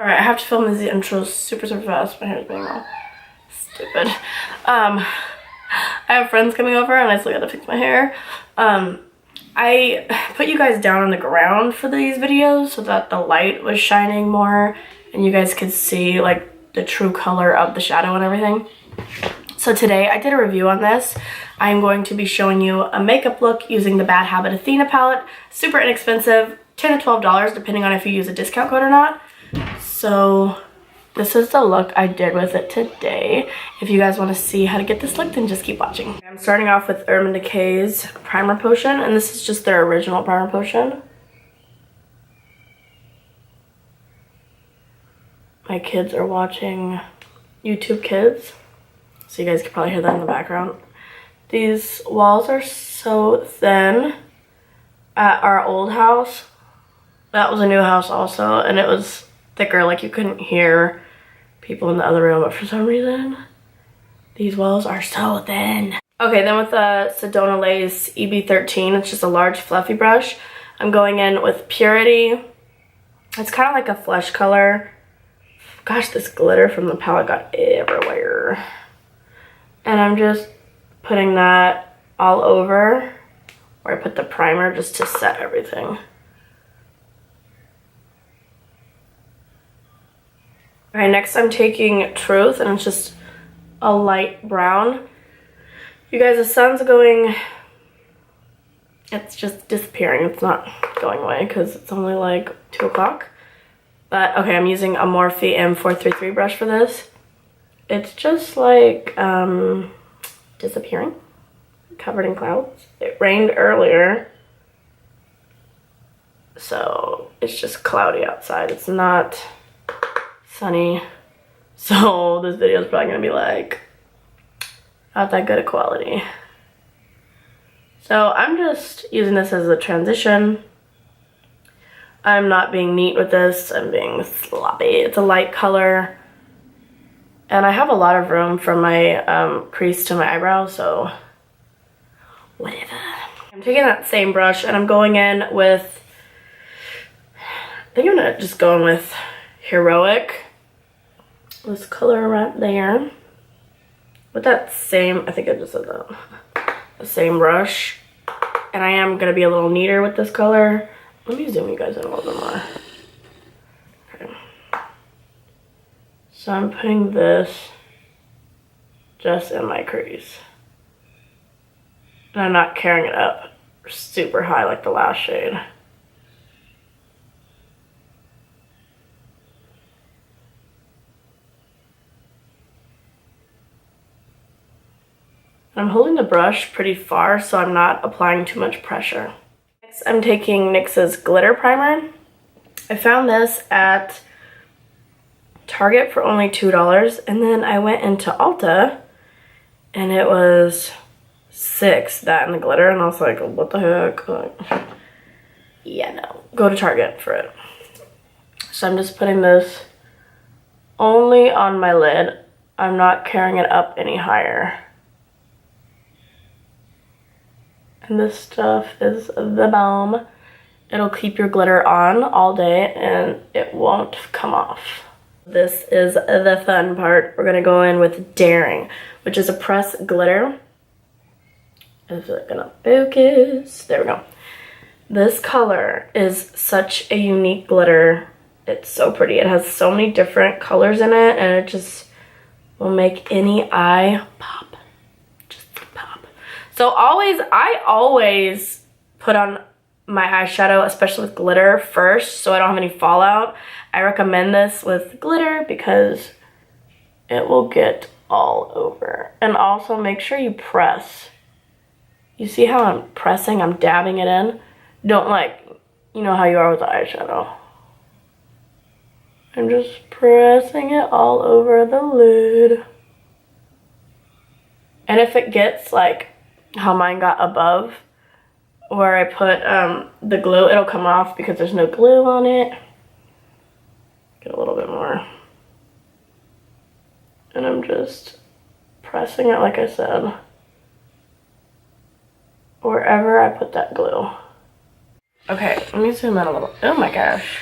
Alright, I have to film these intros super fast. My hair's being all stupid. I have friends coming over and I still gotta fix my hair. I put you guys down on the ground for these videos so that the light was shining more and you guys could see like the true color of the shadow and everything. So today I did a review on this. I'm going to be showing you a makeup look using the Bad Habit Athena palette. Super inexpensive, $10 to $12 depending on if you use a discount code or not. So this is the look I did with it today. If you guys want to see how to get this look, then just keep watching. I'm starting off with Urban Decay's primer potion, and this is just their original primer potion. My kids are watching YouTube Kids, so you guys can probably hear that in the background. These walls are so thin. At our old house, that was a new house also, and it was thicker, like you couldn't hear people in the other room, but for some reason these walls are so thin. Okay, then with the Sedona Lace EB13, it's just a large fluffy brush. I'm going in with Purity. It's kind of like a flesh color. Gosh, this glitter from the palette got everywhere. And I'm just putting that all over where I put the primer just to set everything. Alright, next I'm taking Truth, and it's just a light brown. You guys, the sun's going, it's just disappearing. It's not going away because it's only like 2 o'clock. But okay, I'm using a Morphe M433 brush for this. It's just like disappearing, covered in clouds. It rained earlier, so it's just cloudy outside. It's not sunny, so this video is probably gonna be like not that good of quality. So I'm just using this as a transition. I'm not being neat with this, I'm being sloppy. It's a light color, and I have a lot of room from my crease to my eyebrow, so whatever. I'm taking that same brush and I'm going in with, I think I'm gonna just go in with Heroic. This color right there. With that same, I think I just said that, the same brush. And I am gonna be a little neater with this color. Let me zoom you guys in a little bit more. Okay. So I'm putting this just in my crease. And I'm not carrying it up super high like the last shade. I'm holding the brush pretty far so I'm not applying too much pressure. Next, I'm taking NYX's glitter primer. I found this at Target for only $2, and then I went into Ulta and it was $6, that and the glitter, and I was like, what the heck? Like, yeah, no, go to Target for it. So I'm just putting this only on my lid. I'm not carrying it up any higher. And this stuff is the bomb. It'll keep your glitter on all day and it won't come off. This is the fun part. We're gonna go in with Daring, which is a pressed glitter. Is it gonna focus? There we go. This color is such a unique glitter. It's so pretty. It has so many different colors in it, and it just will make any eye pop. So I always put on my eyeshadow, especially with glitter, first so I don't have any fallout. I recommend this with glitter because it will get all over. And also make sure you press. You see how I'm pressing? I'm dabbing it in. Don't like, you know how you are with the eyeshadow. I'm just pressing it all over the lid. And if it gets like how mine got above where I put the glue, it'll come off because there's no glue on it. Get a little bit more. And I'm just pressing it, like I said, wherever I put that glue. Okay, let me zoom in a little. Oh my gosh.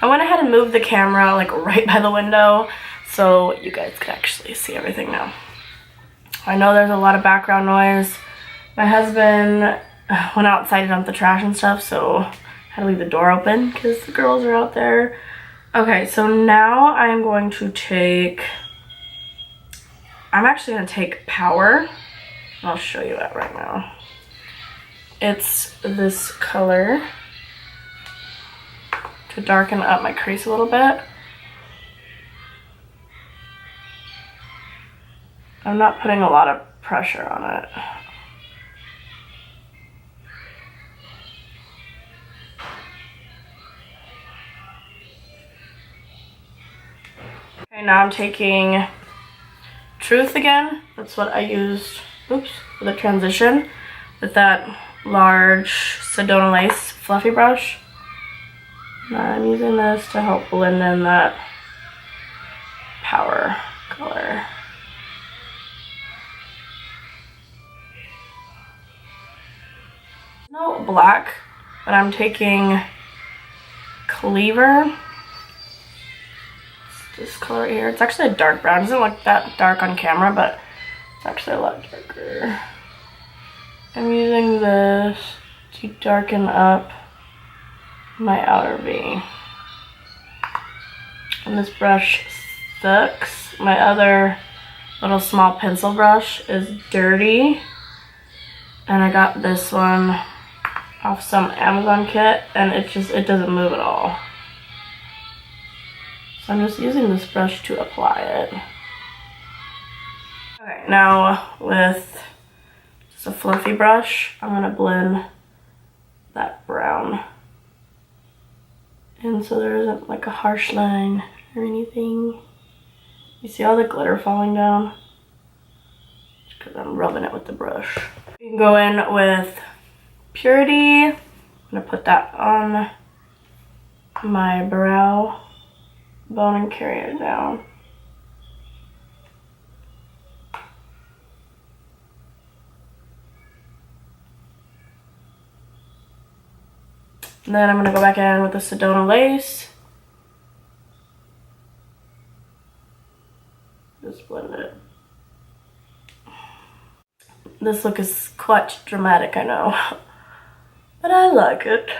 I went ahead and moved the camera like right by the window so you guys could actually see everything now. I know there's a lot of background noise. My husband went outside to dump the trash and stuff, so I had to leave the door open because the girls are out there. Okay, so now I'm going to take, I'm actually going to take Power. I'll show you that right now. It's this color to darken up my crease a little bit. I'm not putting a lot of pressure on it. Okay, now I'm taking Truth again. That's what I used, oops, for the transition with that large Sedona Lace fluffy brush. Now I'm using this to help blend in that Power color. No black, but I'm taking Cleaver. This color here. It's actually a dark brown. It doesn't look that dark on camera, but it's actually a lot darker. I'm using this to darken up my outer V. And this brush sucks. My other little small pencil brush is dirty. And I got this one off some Amazon kit, and it doesn't move at all. So I'm just using this brush to apply it. Okay, now with just a fluffy brush, I'm gonna blend that brown in so there isn't like a harsh line or anything. You see all the glitter falling down? It's because I'm rubbing it with the brush. You can go in with Purity. I'm gonna put that on my brow bone and carry it down. And then I'm gonna go back in with the Sedona Lace. Just blend it. This look is quite dramatic, I know, but I like it.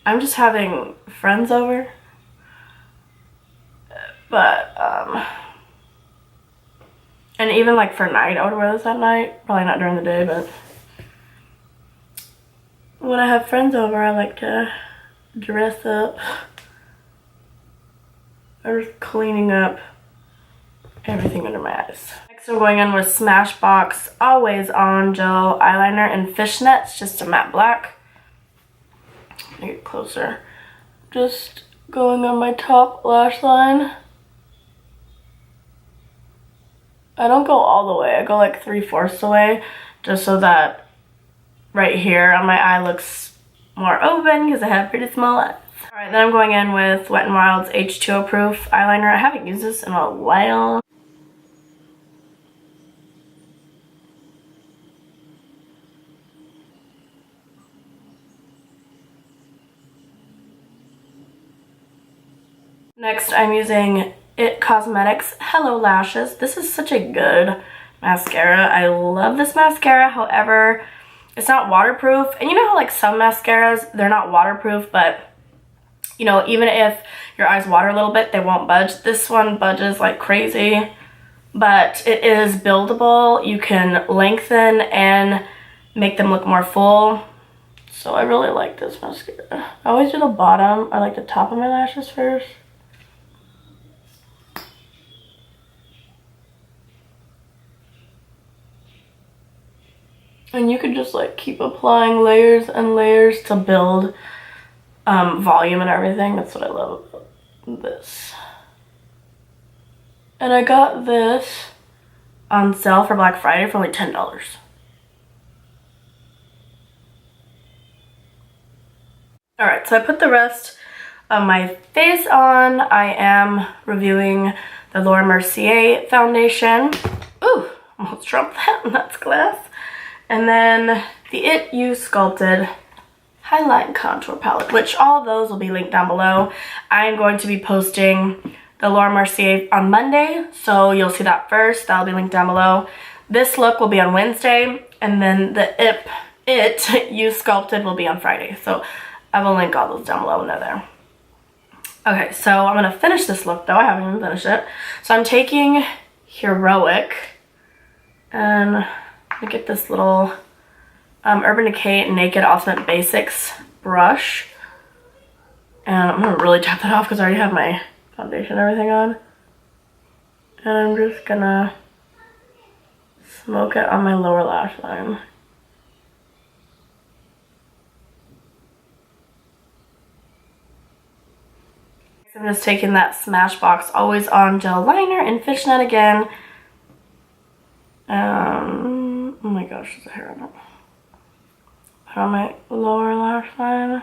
I'm just having friends over, but and even like for night, I would wear this at night. Probably not during the day, but when I have friends over, I like to dress up. I'm just cleaning up everything under my eyes. Next, I'm going in with Smashbox Always On Gel Eyeliner in Fishnets, just a matte black. Get closer. Just going on my top lash line. I don't go all the way. I go like 3/4 away, just so that right here on my eye looks more open because I have pretty small eyes. Alright, then I'm going in with Wet n Wild's H2O Proof eyeliner. I haven't used this in a while. Next, I'm using It Cosmetics Hello Lashes. This is such a good mascara. I love this mascara. However, it's not waterproof. And you know how like some mascaras, they're not waterproof, but you know, even if your eyes water a little bit, they won't budge. This one budges like crazy, but it is buildable. You can lengthen and make them look more full. So I really like this mascara. I always do the bottom. I like the top of my lashes first. And you could just like keep applying layers and layers to build volume and everything. That's what I love about this. And I got this on sale for Black Friday for only $10. Alright, so I put the rest of my face on. I am reviewing the Laura Mercier foundation. Ooh, almost dropped that, and that's glass. And then the It You Sculpted highlight and contour palette, which all of those will be linked down below. I'm going to be posting the Laura Mercier on Monday, so you'll see that first. That'll be linked down below. This look will be on Wednesday, and then the It You Sculpted will be on Friday. So I will link all those down below when they're there. Okay, so I'm gonna finish this look though. I haven't even finished it. So I'm taking Heroic, and I get this little Urban Decay Naked Ultimate Basics brush, and I'm gonna really tap that off because I already have my foundation and everything on, and I'm just gonna smoke it on my lower lash line. I'm just taking that Smashbox Always On gel liner in Fishnet again. Oh my gosh, there's a hair on it. Put on my lower lash line.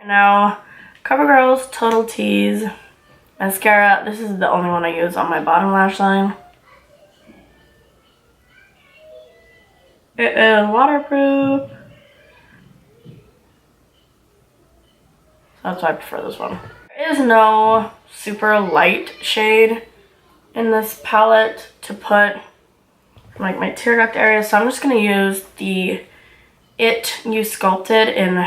And now, CoverGirl's Total Tease mascara. This is the only one I use on my bottom lash line. It is waterproof. That's why I prefer this one. There is no super light shade in this palette to put like my tear duct area, so I'm just gonna use the It You Sculpted in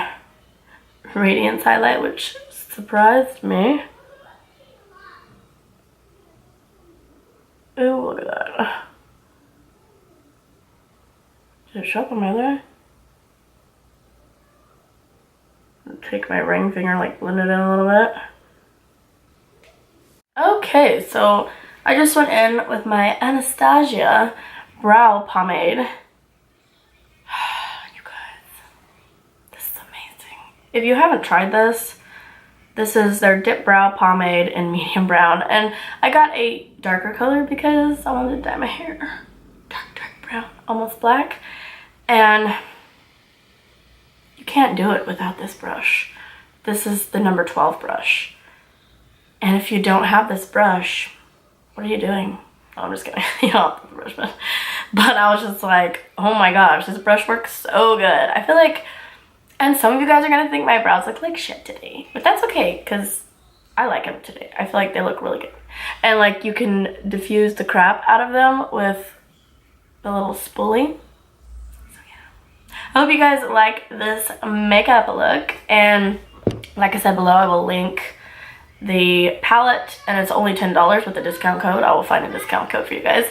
Radiance highlight, which surprised me. Ooh, look at that. Did it show up on my other eye? Take my ring finger, like blend it in a little bit. Okay, so I just went in with my Anastasia brow pomade. You guys, this is amazing. If you haven't tried this, this is their Dip Brow Pomade in medium brown. And I got a darker color because I wanted to dye my hair. Dark brown, almost black. And you can't do it without this brush. This is the number 12 brush. And if you don't have this brush, what are you doing? No, I'm just kidding. You don't have the brush, but I was just like, oh my gosh, this brush works so good. I feel like, and some of you guys are gonna think my brows look like shit today, but that's okay, because I like them today. I feel like they look really good. And like you can diffuse the crap out of them with the little spoolie. So yeah. I hope you guys like this makeup look, and like I said below, I will link the palette, and it's only $10 with the discount code. I will find a discount code for you guys.